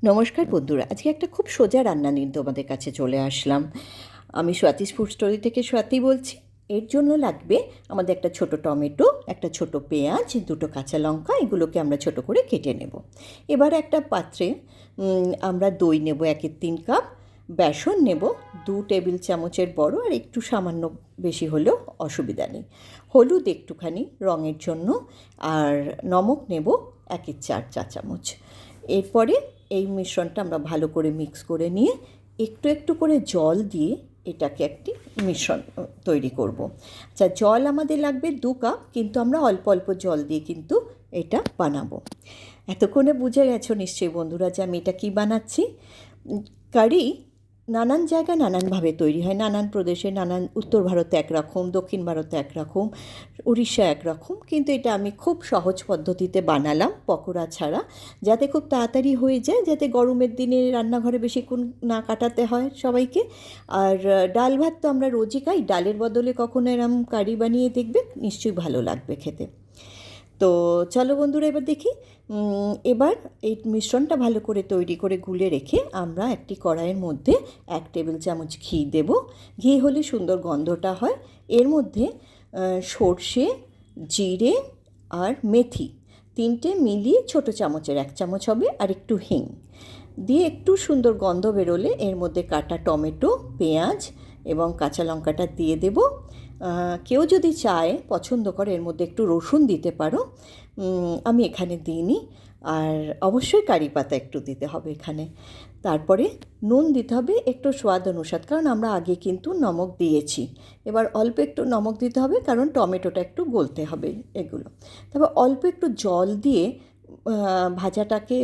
নমস্কার বন্ধুরা, আজকে একটা খুব সোজা রান্না নিয়ে তোমাদের কাছে চলে আসলাম। আমি স্বাতিস ফুড স্টোরি থেকে স্বাতি বলছি। এর জন্য লাগবে আমাদের একটা ছোট টমেটো, একটা ছোট পেঁয়াজ, দুটো কাঁচা লঙ্কা, এগুলোকে আমরা ছোট করে কেটে নেব। এবার একটা পাত্রে আমরা দই নেব 1/3 কাপ, বেসন নেব 2 টেবিল চামচের বড়, আর একটু সামান্য বেশি হলেও অসুবিধা নেই। হলুদ একটুখানি রঙের জন্য, আর নমক নেব 1/4 চা চামচ। এরপরে এই মিশ্রণটা আমরা ভালো করে মিক্স করে নিয়ে একটু একটু করে জল দিয়ে এটাকে একটি মিশ্রণ তৈরি করব। আচ্ছা, জল আমাদের লাগবে 2 কাপ, কিন্তু আমরা অল্প অল্প জল দিয়ে কিন্তু এটা বানাবো। এতক্ষণে বুঝে গেছো নিশ্চয়ই বন্ধুরা যে আমি এটা কী বানাচ্ছি। কারি নানান জায়গায় নানানভাবে তৈরি হয়, নানান প্রদেশে নানান, উত্তর ভারতে একরকম, দক্ষিণ ভারতে একরকম, উড়িষ্যা একরকম, কিন্তু এটা আমি খুব সহজ পদ্ধতিতে বানালাম পকোড়া ছাড়া, যাতে খুব তাড়াতাড়ি হয়ে যায়, যাতে গরমের দিনে রান্নাঘরে বেশিক্ষণ না কাটাতে হয় সবাইকে। আর ডাল ভাত তো আমরা রোজই খাই, ডালের বদলে কখনো এরম কারি বানিয়ে দেখবে, নিশ্চয়ই ভালো লাগবে খেতে। তো চলো বন্ধুরা, এবার দেখি। এবার এই মিশ্রণটা ভালো করে তৈরি করে গুলে রেখে আমরা একটি কড়াইয়ের মধ্যে 1 টেবিল চামচ ঘি দেব। ঘি হলে সুন্দর গন্ধটা হয়। এর মধ্যে সর্ষে, জিরে আর মেথি তিনটে মিলিয়ে ছোটো চামচের 1 চামচ হবে, আর একটু হিং দিয়ে একটু সুন্দর গন্ধ বেরোলে এর মধ্যে কাটা টমেটো, পেঁয়াজ এবং কাঁচা লঙ্কাটা দিয়ে দেব। কেউ যদি চায়, পছন্দ করে, এর মধ্যে একটু রসুন দিতে পারো, আমি এখানে দিইনি। আর অবশ্যই কারি পাতা একটু দিতে হবে এখানে। তারপরে নুন দিতে হবে একটু স্বাদ অনুসার, কারণ আমরা আগে কিন্তু নমক দিয়েছি। এবার অল্প একটু নমক দিতে হবে, কারণ টমেটোটা একটু গলতে হবে এগুলো। তারপর অল্প একটু জল দিয়ে ভাজাটাকে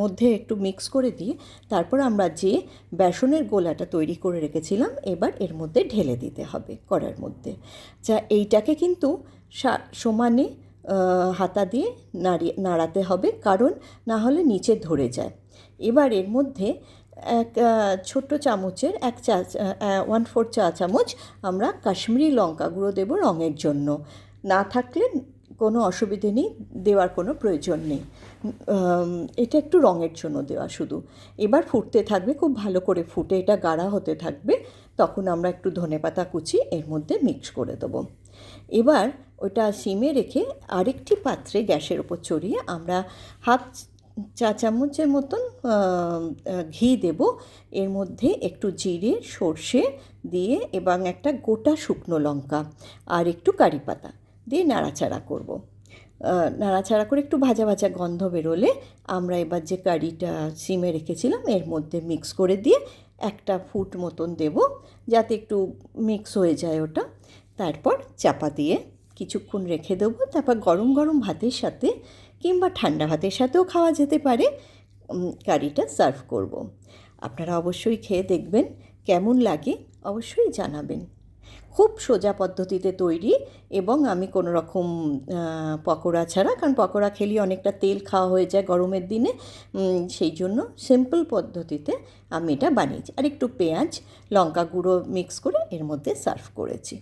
মধ্যে একটু মিক্স করে দিয়ে তারপর আমরা যে বেসনের গোলাটা তৈরি করে রেখেছিলাম এবার এর মধ্যে ঢেলে দিতে হবে কড়ার মধ্যে। যা এইটাকে কিন্তু সমানে হাতা দিয়ে নাড়াতে হবে, কারণ না হলে নিচে ধরে যায়। এবার এর মধ্যে এক ছোট্ট চামচের 1/4 চা চামচ আমরা কাশ্মীরি লঙ্কা গুঁড়ো দেবো রঙের জন্য। না থাকলে কোনো অসুবিধে নেই, দেওয়ার কোনো প্রয়োজন নেই। এটা একটু রঙের জন্য দেওয়া শুধু। এবার ফুটতে থাকবে, খুব ভালো করে ফুটে এটা গাঢ় হতে থাকবে, তখন আমরা একটু ধনেপাতা কুচি এর মধ্যে মিক্স করে দেবো। এবার ওটা সিমে রেখে আরেকটি পাত্রে গ্যাসের ওপর চড়িয়ে আমরা 1/2 চা চামচের মতন ঘি দেব। এর মধ্যে একটু জিরে, সর্ষে দিয়ে এবং একটা গোটা শুকনো লঙ্কা আর একটু কারি পাতা দিয়ে নাড়াচাড়া করব। নাড়াচাড়া করে একটু ভাজা ভাজা গন্ধ বেরোলে আমরা এবার যে কারিটা সিমে রেখেছিলাম এর মধ্যে মিক্স করে দিয়ে একটা ফুট মতন দেব, যাতে একটু মিক্স হয়ে যায় ওটা। তারপর চাপা দিয়ে কিছুক্ষণ রেখে দেবো। তারপর গরম গরম ভাতের সাথে কিংবা ঠান্ডা ভাতের সাথেও খাওয়া যেতে পারে, কারিটা সার্ভ করব। আপনারা অবশ্যই খেয়ে দেখবেন, কেমন লাগে অবশ্যই জানাবেন। খুব সোজা পদ্ধতিতে তৈরি, এবং আমি কোনো রকম পকোড়া ছাড়া, কারণ পকোড়া খেলে অনেকটা তেল খাওয়া হয়ে যায় গরমের দিনে, সেই জন্য সিম্পল পদ্ধতিতে আমি এটা বানিয়েছি। আর একটু পেঁয়াজ লঙ্কা গুঁড়ো মিক্স করে এর মধ্যে সার্ভ করেছি।